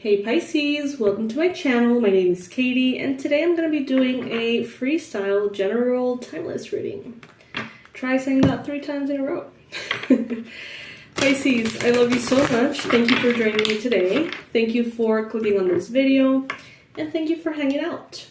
Hey Pisces, welcome to my channel. My name is Katie, and today I'm going to be doing a freestyle general timeless reading. Try saying that 3 times in a row. Pisces, I love you so much. Thank you for joining me today. Thank you for clicking on this video, and thank you for hanging out.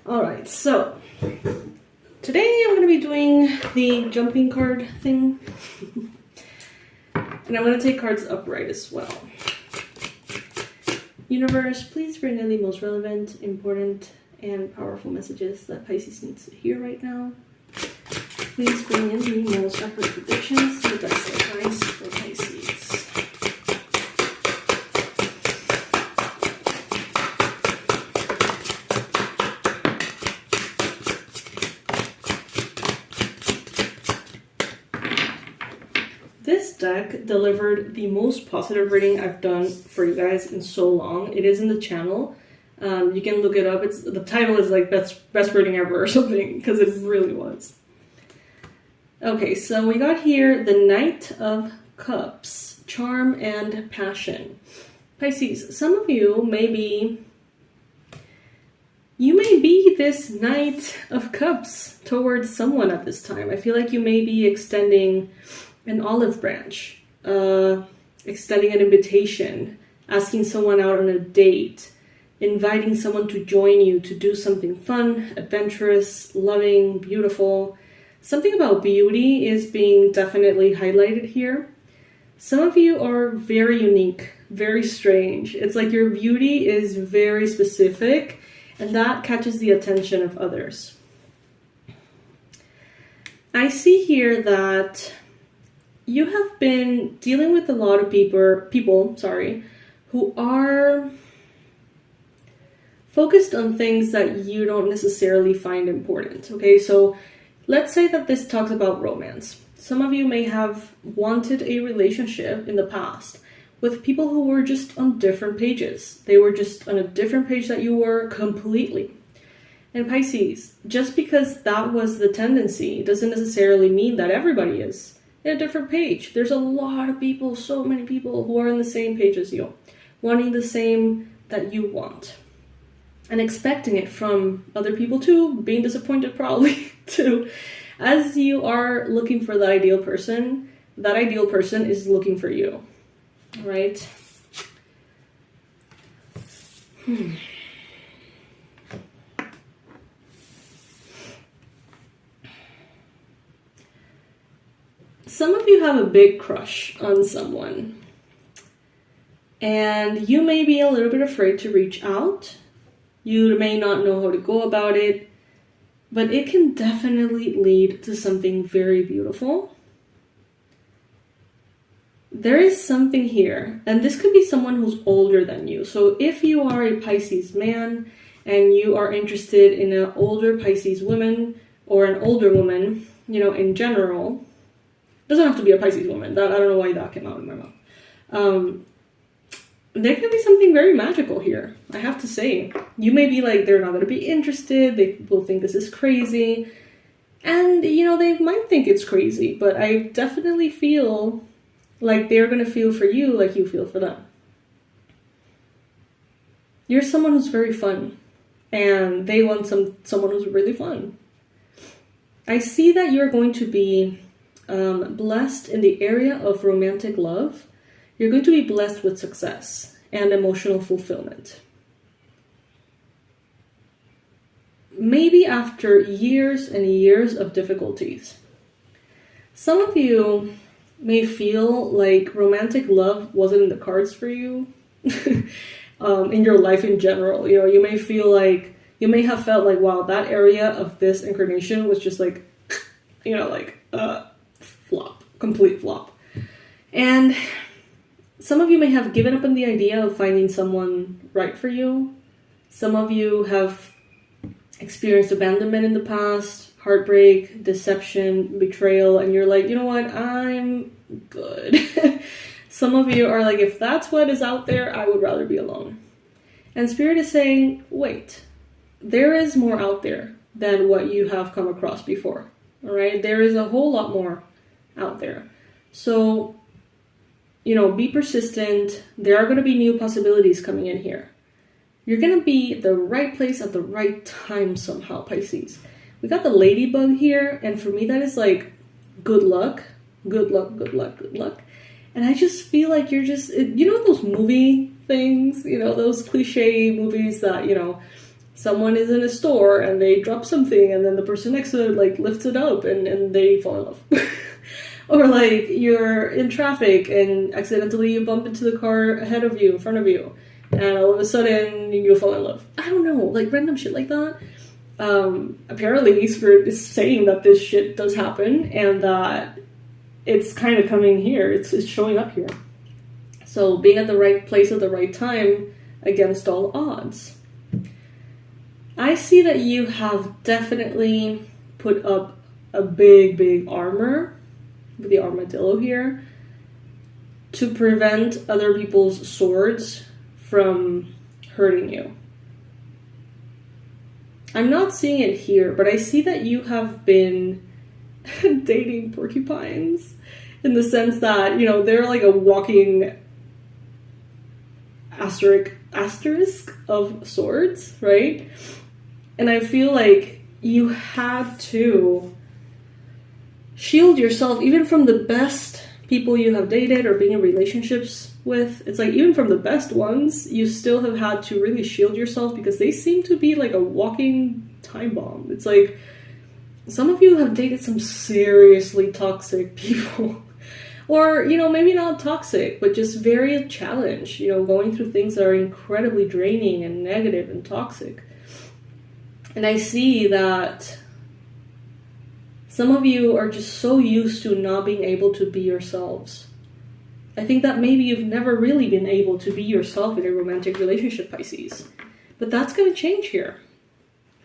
Alright, so today I'm going to be doing the jumping card thing. And I'm going to take cards upright as well. Universe, please bring in the most relevant, important, and powerful messages that Pisces needs to hear right now. Please bring in the most accurate predictions, the best advice for Pisces. This deck delivered the most positive reading I've done for you guys in so long. It is in the channel. You can look it up. The title is like best reading ever or something, because it really was. Okay, so we got here the Knight of Cups, charm and passion. Pisces, some of you may be this Knight of Cups towards someone at this time. I feel like you may be extending an olive branch, extending an invitation, asking someone out on a date, inviting someone to join you to do something fun, adventurous, loving, beautiful. Something about beauty is being definitely highlighted here. Some of you are very unique, very strange. It's like your beauty is very specific, and that catches the attention of others. I see here that you have been dealing with a lot of people, who are focused on things that you don't necessarily find important. Okay, so let's say that this talks about romance. Some of you may have wanted a relationship in the past with people who were just on different pages. They were just on a different page that you were completely. And Pisces, just because that was the tendency doesn't necessarily mean that everybody is in a different page. There's a lot of people, so many people who are on the same page as you, wanting the same that you want, and expecting it from other people too, being disappointed probably too. As you are looking for that ideal person is looking for you, right? Some of you have a big crush on someone, and you may be a little bit afraid to reach out. You may not know how to go about it, but it can definitely lead to something very beautiful. There is something here, and this could be someone who's older than you. So if you are a Pisces man and you are interested in an older Pisces woman or an older woman, in general, doesn't have to be a Pisces woman. That I don't know why that came out of my mouth. There can be something very magical here, I have to say. You may be like, they're not going to be interested. They will think this is crazy. And, they might think it's crazy. But I definitely feel like they're going to feel for you like you feel for them. You're someone who's very fun. And they want someone who's really fun. I see that you're going to be blessed in the area of romantic love. You're going to be blessed with success and emotional fulfillment. Maybe after years and years of difficulties. Some of you may feel like romantic love wasn't in the cards for you in your life in general. You may feel like, you may have felt like, wow, that area of this incarnation was just like, flop, complete flop. And some of you may have given up on the idea of finding someone right for you. Some of you have experienced abandonment in the past, heartbreak, deception, betrayal, and you're like, you know what, I'm good. Some of you are like, if that's what is out there, I would rather be alone. And Spirit is saying, wait, there is more out there than what you have come across before. All right, there is a whole lot more out there. So be persistent. There are going to be new possibilities coming in here. You're going to be at the right place at the right time somehow, Pisces. We got the ladybug here, and for me that is like good luck, good luck, good luck, good luck. And I just feel like you're just, those movie things, those cliche movies that, someone is in a store and they drop something and then the person next to it like lifts it up and they fall in love. Or like you're in traffic and accidentally you bump into the car ahead of you, in front of you, and all of a sudden you fall in love. I don't know, like random shit like that. Apparently Spirit is saying that this shit does happen and that it's kind of coming here. It's showing up here. So being at the right place at the right time against all odds. I see that you have definitely put up a big armor with the armadillo here to prevent other people's swords from hurting you. I'm not seeing it here, but I see that you have been dating porcupines in the sense that, they're like a walking asterisk of swords, right? And I feel like you had to shield yourself even from the best people you have dated or been in relationships with. It's like even from the best ones, you still have had to really shield yourself because they seem to be like a walking time bomb. It's like some of you have dated some seriously toxic people. Or, maybe not toxic, but just very challenged, going through things that are incredibly draining and negative and toxic. And I see that some of you are just so used to not being able to be yourselves. I think that maybe you've never really been able to be yourself in a romantic relationship, Pisces. But that's going to change here.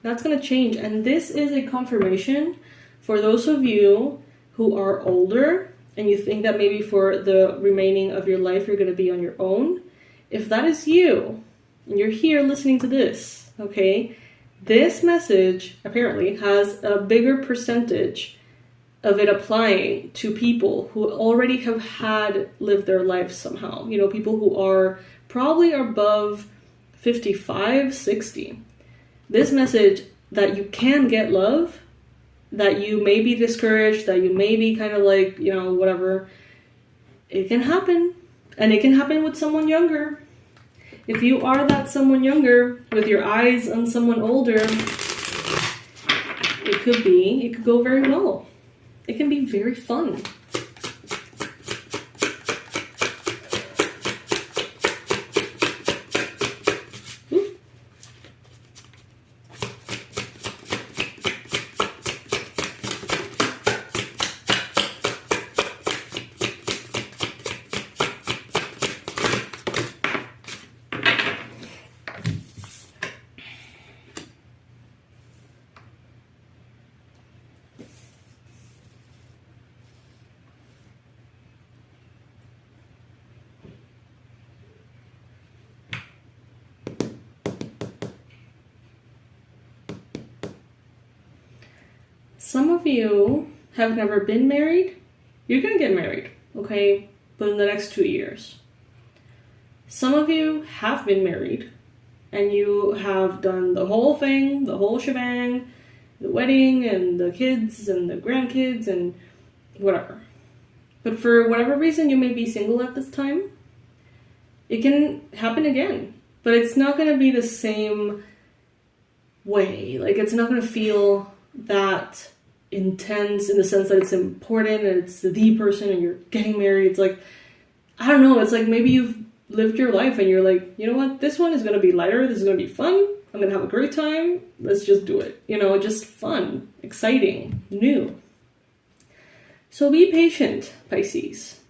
That's going to change. And this is a confirmation for those of you who are older and you think that maybe for the remaining of your life you're going to be on your own. If that is you, and you're here listening to this, okay, this message apparently has a bigger percentage of it applying to people who already have lived their lives somehow. People who are probably above 55, 60. This message that you can get love, that you may be discouraged, that you may be kind of like, whatever, it can happen. And it can happen with someone younger. If you are that someone younger with your eyes on someone older, it could go very well. It can be very fun. Some of you have never been married. You're going to get married, okay? But in the next 2 years. Some of you have been married and you have done the whole thing, the whole shebang, the wedding and the kids and the grandkids and whatever. But for whatever reason you may be single at this time, it can happen again. But it's not going to be the same way. Like, it's not going to feel that intense in the sense that it's important and it's the person and you're getting married. It's like, I don't know, it's like maybe you've lived your life and you're like, you know what, this one is going to be lighter, this is going to be fun, I'm going to have a great time, let's just do it. Just fun, exciting, new. So be patient, Pisces.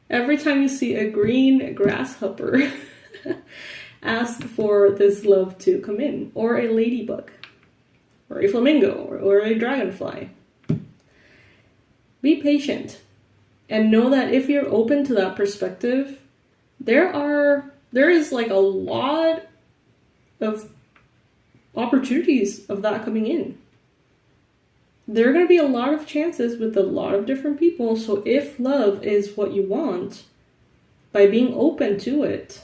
Every time you see a green grasshopper, ask for this love to come in, or a ladybug, or a flamingo, or a dragonfly. Be patient and know that if you're open to that perspective, there is like a lot of opportunities of that coming in. There are going to be a lot of chances with a lot of different people. So if love is what you want, by being open to it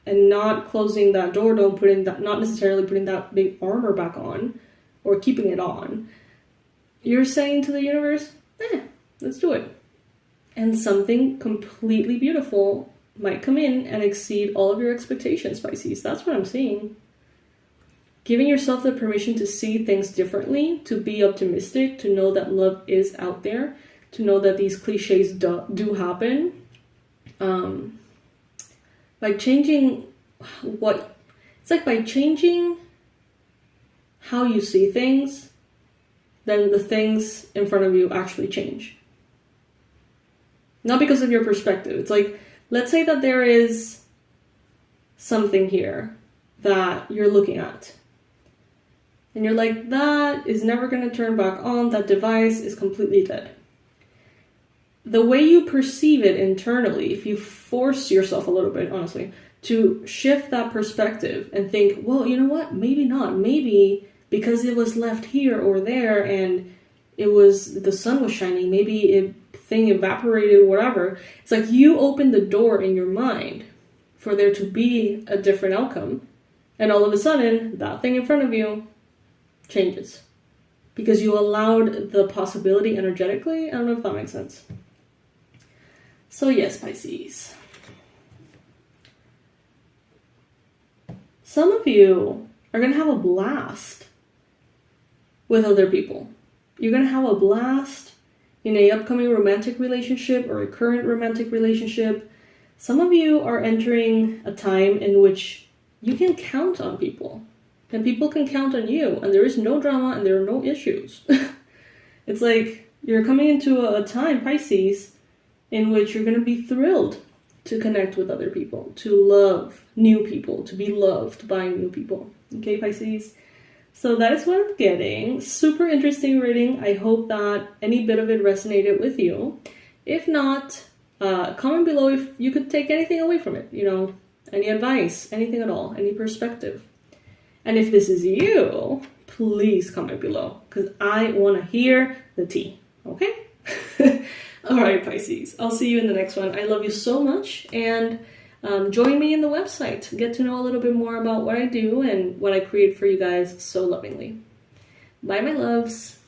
and not closing that door, not necessarily putting that big armor back on or keeping it on, you're saying to the universe, let's do it. And something completely beautiful might come in and exceed all of your expectations, Pisces. That's what I'm seeing. Giving yourself the permission to see things differently, to be optimistic, to know that love is out there, to know that these cliches do happen. By changing by changing how you see things, then the things in front of you actually change. Not because of your perspective. It's like, let's say that there is something here that you're looking at. And you're like, that is never going to turn back on. That device is completely dead. The way you perceive it internally, if you force yourself a little bit, honestly, to shift that perspective and think, well, you know what? Maybe not. Maybe because it was left here or there and the sun was shining, maybe thing evaporated, whatever. It's like you open the door in your mind for there to be a different outcome. And all of a sudden, that thing in front of you changes. Because you allowed the possibility energetically. I don't know if that makes sense. So yes, Pisces. Some of you are going to have a blast with other people. You're going to have a blast in an upcoming romantic relationship or a current romantic relationship. Some of you are entering a time in which you can count on people. And people can count on you. And there is no drama and there are no issues. It's like you're coming into a time, Pisces, in which you're going to be thrilled to connect with other people, to love new people, to be loved by new people. Okay, Pisces? So that is what I'm getting. Super interesting reading. I hope that any bit of it resonated with you. If not, comment below if you could take anything away from it. Any advice, anything at all, any perspective. And if this is you, please comment below because I want to hear the tea. Okay? All right, Pisces. I'll see you in the next one. I love you so much. And join me in the website. Get to know a little bit more about what I do and what I create for you guys so lovingly. Bye, my loves.